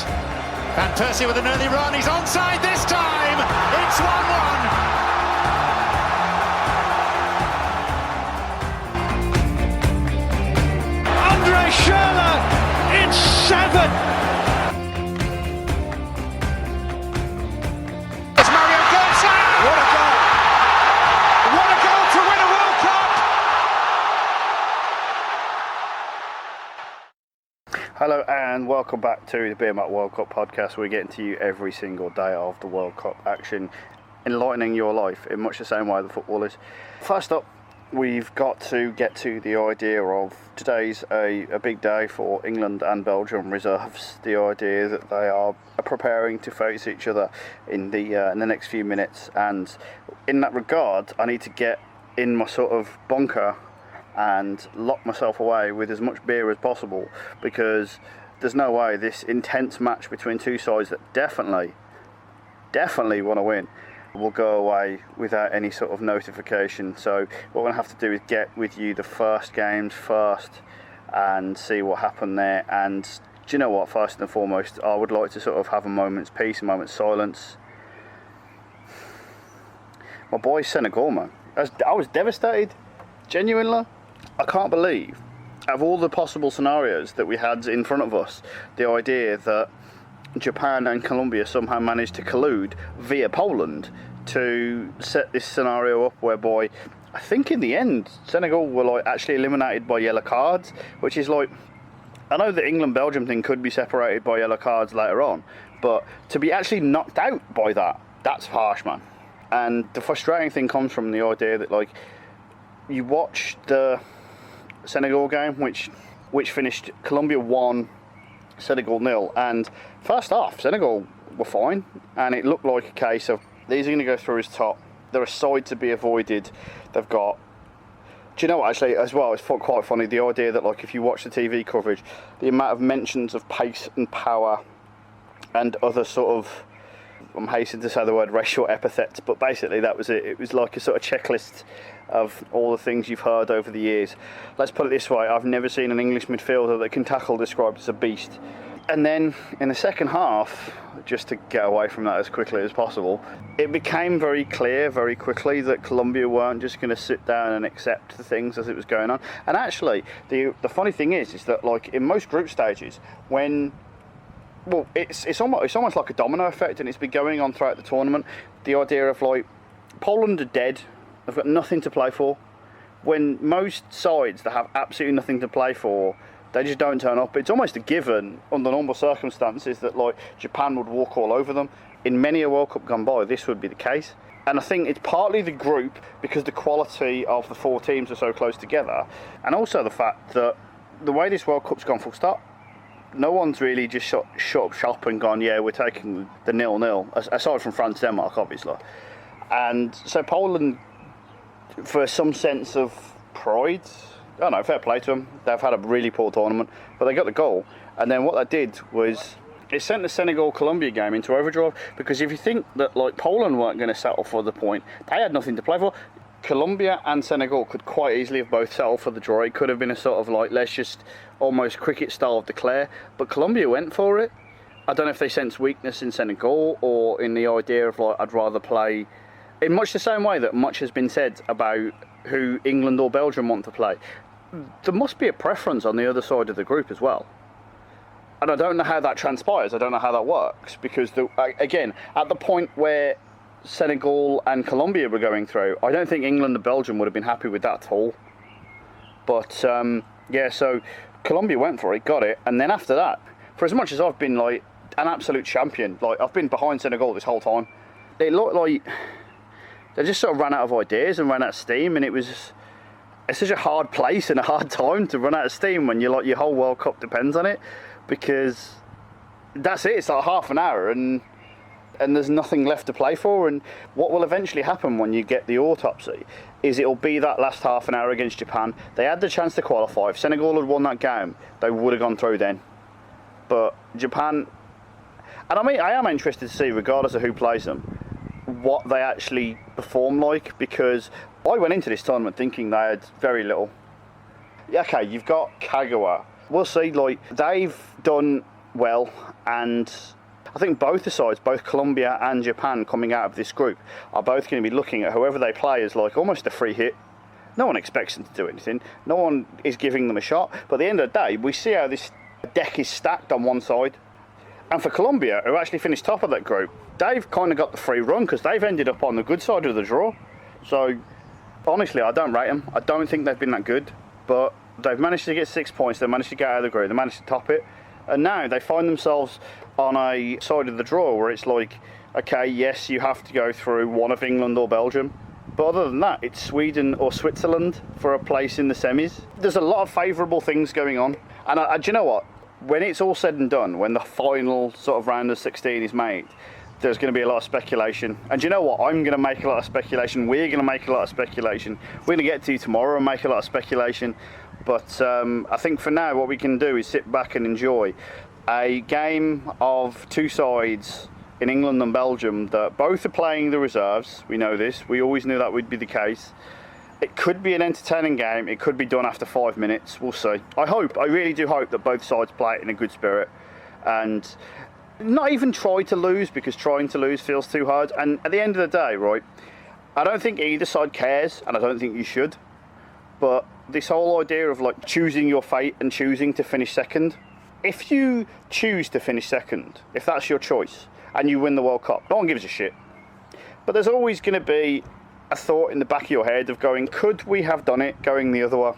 Van Persie with an early run, he's onside this time! It's 1-1! Andre Schürrle, it's 7! It's Mario Götze! What a goal! What a goal to win a World Cup! Hello and welcome back to the Beermat World Cup podcast. We're getting to you every single day of the World Cup action, enlightening your life in much the same way the football is. First up, we've got to get to the idea of today's a big day for England and Belgium reserves. The idea that they are preparing to face each other in the next few minutes, and in that regard, I need to get in my sort of bunker and lock myself away with as much beer as possible, because there's no way this intense match between two sides that definitely want to win will go away without any sort of notification. So what we're going to have to do is get with you the first games first and see what happened there. And do you know what, first and foremost, I would like to sort of have a moment's peace, a moment's silence. My boy Senegal, man, I was devastated, genuinely. I can't believe, of all the possible scenarios that we had in front of us, the idea that Japan and Colombia somehow managed to collude via Poland to set this scenario up whereby I think in the end Senegal were like actually eliminated by yellow cards, which is like, I know the England-Belgium thing could be separated by yellow cards later on, but to be actually knocked out by that, that's harsh, man. And the frustrating thing comes from the idea that, like, you watch the Senegal game, which finished Colombia 1, Senegal 0, and first half Senegal were fine, and it looked like a case of these are going to go through his top. They're a side to be avoided. They've got, do you know what, actually as well, it's quite funny, the idea that, like, if you watch the TV coverage, the amount of mentions of pace and power and other sort of, I'm hastening to say the word racial epithets, but basically that was it. It was like a sort of checklist of all the things you've heard over the years. Let's put it this way, I've never seen an English midfielder that can tackle described as a beast. And then in the second half, just to get away from that as quickly as possible, it became very clear very quickly that Colombia weren't just going to sit down and accept the things as it was going on. And actually, the funny thing is that, like, in most group stages, when, well, it's almost like a domino effect, and it's been going on throughout the tournament. The idea of, like, Poland are dead, they've got nothing to play for. When most sides that have absolutely nothing to play for, they just don't turn up. It's almost a given under normal circumstances that, like, Japan would walk all over them. In many a World Cup gone by, this would be the case. And I think it's partly the group, because the quality of the four teams are so close together, and also the fact that the way this World Cup's gone full stop, no one's really just shut up shop and gone, yeah, we're taking the 0-0, aside from France-Denmark, obviously. And so Poland, for some sense of pride, I don't know, fair play to them. They've had a really poor tournament, but they got the goal. And then what they did was it sent the Senegal-Colombia game into overdrive, because if you think that, like, Poland weren't going to settle for the point, they had nothing to play for. Colombia and Senegal could quite easily have both settled for the draw. It could have been a sort of, like, let's just almost cricket style declare, but Colombia went for it. I don't know if they sense weakness in Senegal or in the idea of, like, I'd rather play in much the same way that much has been said about who England or Belgium want to play. There must be a preference on the other side of the group as well. And I don't know how that transpires, I don't know how that works, because, again, at the point where Senegal and Colombia were going through, I don't think England and Belgium would have been happy with that at all. But, yeah, so Colombia went for it, got it, and then after that, for as much as I've been, like, an absolute champion, like, I've been behind Senegal this whole time, it looked like they just sort of ran out of ideas and ran out of steam, and it's such a hard place and a hard time to run out of steam when you're like, your whole World Cup depends on it, because that's it, it's like half an hour and there's nothing left to play for. And what will eventually happen when you get the autopsy is it'll be that last half an hour against Japan. They had the chance to qualify. If Senegal had won that game, they would have gone through then. But Japan, and I mean, I am interested to see, regardless of who plays them, what they actually perform like, because I went into this tournament thinking they had very little. Okay, you've got Kagawa. We'll see, like, they've done well, and I think both the sides, both Colombia and Japan coming out of this group, are both going to be looking at whoever they play as like almost a free hit. No one expects them to do anything. No one is giving them a shot. But at the end of the day, we see how this deck is stacked on one side. And for Colombia, who actually finished top of that group, they've kind of got the free run because they've ended up on the good side of the draw. So, honestly, I don't rate them. I don't think they've been that good. But they've managed to get 6 points. They've managed to get out of the group. They managed to top it. And now they find themselves on a side of the draw where it's like, okay, yes, you have to go through one of England or Belgium. But other than that, it's Sweden or Switzerland for a place in the semis. There's a lot of favourable things going on. And do you know what? When it's all said and done, when the final sort of round of 16 is made, there's going to be a lot of speculation. And do you know what? I'm going to make a lot of speculation. We're going to make a lot of speculation. We're going to get to you tomorrow and make a lot of speculation. But I think for now, what we can do is sit back and enjoy a game of two sides in England and Belgium that both are playing the reserves. We know this. We always knew that would be the case. It could be an entertaining game. It could be done after 5 minutes. We'll see. I really do hope that both sides play it in a good spirit and not even try to lose, because trying to lose feels too hard. And at the end of the day, right, I don't think either side cares, and I don't think you should. But this whole idea of like choosing your fate and choosing to finish second, if you choose to finish second, if that's your choice, and you win the World Cup, no one gives a shit. But there's always going to be a thought in the back of your head of going, could we have done it going the other way?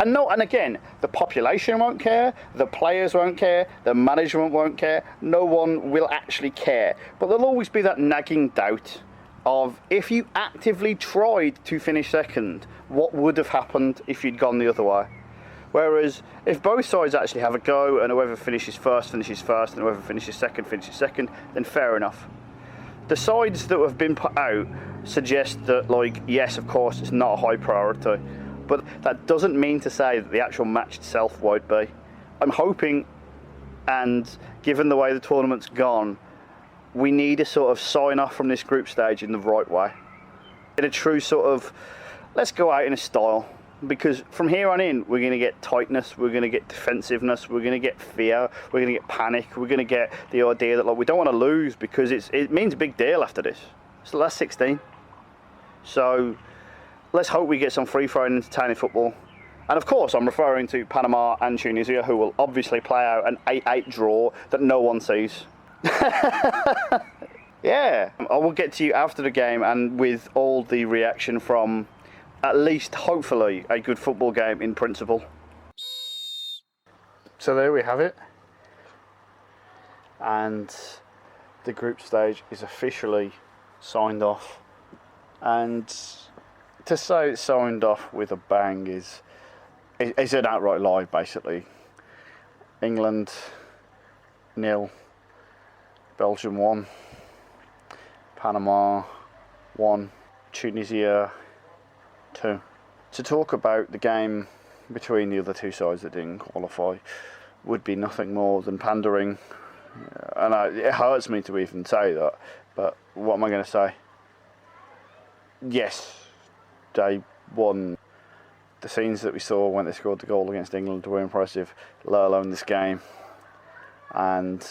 And again, the population won't care, the players won't care, the management won't care, no one will actually care. But there'll always be that nagging doubt of, if you actively tried to finish second, what would have happened if you'd gone the other way? Whereas if both sides actually have a go and whoever finishes first, and whoever finishes second, then fair enough. The sides that have been put out suggest that, like, yes, of course, it's not a high priority, but that doesn't mean to say that the actual match itself won't be. I'm hoping, and given the way the tournament's gone, we need a sort of sign off from this group stage in the right way. In a true sort of, let's go out in a style. Because from here on in, we're going to get tightness, we're going to get defensiveness, we're going to get fear, we're going to get panic, we're going to get the idea that, like, we don't want to lose because it means a big deal after this. It's the last 16. So let's hope we get some free-flowing, entertaining football. And of course, I'm referring to Panama and Tunisia, who will obviously play out an 8-8 draw that no one sees. Yeah, I will get to you after the game and with all the reaction from, at least, hopefully, a good football game in principle. So there we have it. And the group stage is officially signed off. And to say it's signed off with a bang is an outright lie, basically. England 0, Belgium 1, Panama 1, Tunisia 2. To talk about the game between the other two sides that didn't qualify would be nothing more than pandering, and it hurts me to even say that, but what am I going to say? Yes, they won. The scenes that we saw when they scored the goal against England were impressive, let alone this game. And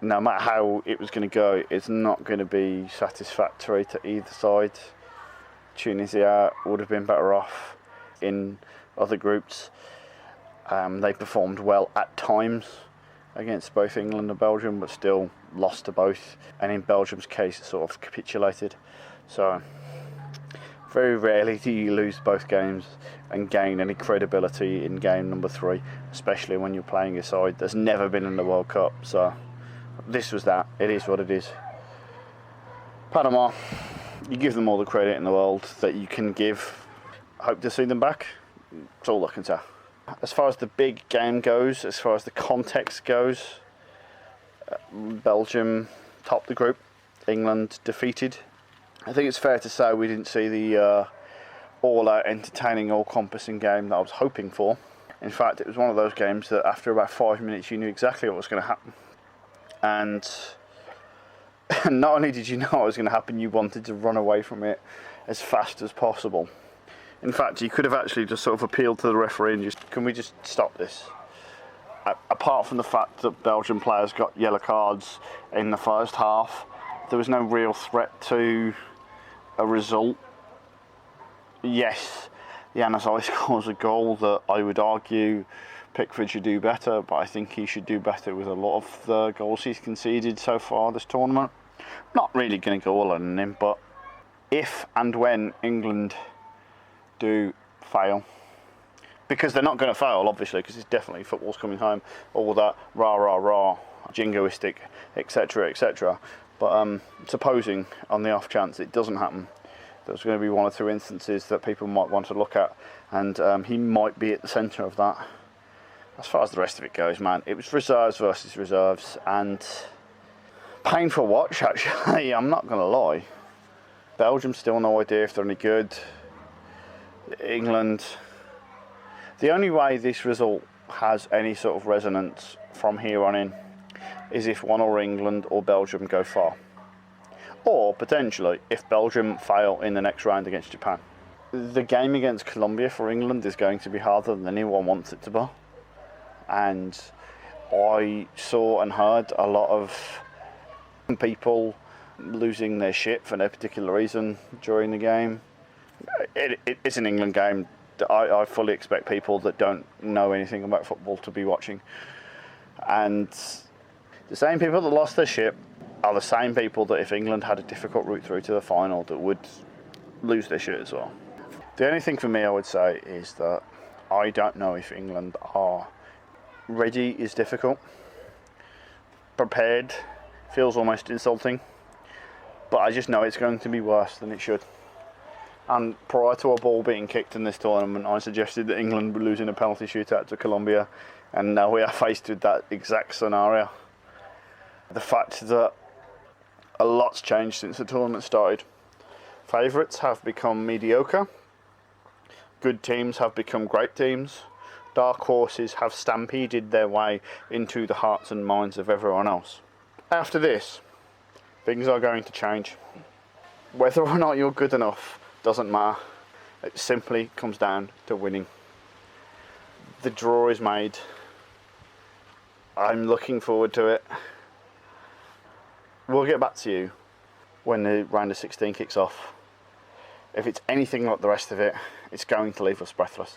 no matter how it was going to go, it's not going to be satisfactory to either side. Tunisia would have been better off in other groups. They performed well at times against both England and Belgium, but still lost to both. And in Belgium's case, it sort of capitulated. So very rarely do you lose both games and gain any credibility in game number 3, especially when you're playing a side that's never been in the World Cup. So this was that. It is what it is. Panama, you give them all the credit in the world that you can give. Hope to see them back. That's all I can say. As far as the big game goes, as far as the context goes, Belgium topped the group, England defeated. I think it's fair to say we didn't see the all-out entertaining, all-compassing game that I was hoping for. In fact, it was one of those games that after about 5 minutes you knew exactly what was going to happen. And not only did you know what was going to happen, you wanted to run away from it as fast as possible. In fact, you could have actually just sort of appealed to the referee and just, can we just stop this? apart from the fact that Belgian players got yellow cards in the first half, there was no real threat to a result. Yes, Januzaj scores a goal that I would argue Pickford should do better, but I think he should do better with a lot of the goals he's conceded so far this tournament. Not really going to go all on him, but if and when England do fail, because they're not going to fail, obviously, because it's definitely football's coming home, all that rah, jingoistic, etc. But supposing on the off chance it doesn't happen, there's going to be one or two instances that people might want to look at, and he might be at the centre of that. As far as the rest of it goes, man, it was reserves versus reserves, and painful watch, actually. I'm not going to lie. Belgium still no idea if they're any good. England, the only way this result has any sort of resonance from here on in is if one or England or Belgium go far, or potentially if Belgium fail in the next round against Japan. The game against Colombia for England is going to be harder than anyone wants it to be, and I saw and heard a lot of people losing their shit for no particular reason during the game. It's an England game. I fully expect people that don't know anything about football to be watching, and the same people that lost their shit are the same people that if England had a difficult route through to the final that would lose their shit as well. The only thing for me I would say is that I don't know if England are ready. Is difficult. Prepared feels almost insulting, but I just know it's going to be worse than it should. And prior to a ball being kicked in this tournament, I suggested that England were losing a penalty shootout to Colombia, and now we are faced with that exact scenario. The fact that a lot's changed since the tournament started. Favourites have become mediocre. Good teams have become great teams. Dark horses have stampeded their way into the hearts and minds of everyone else. After this, things are going to change. Whether or not you're good enough doesn't matter. It simply comes down to winning. The draw is made. I'm looking forward to it. We'll get back to you when the round of 16 kicks off. If it's anything like the rest of it, it's going to leave us breathless.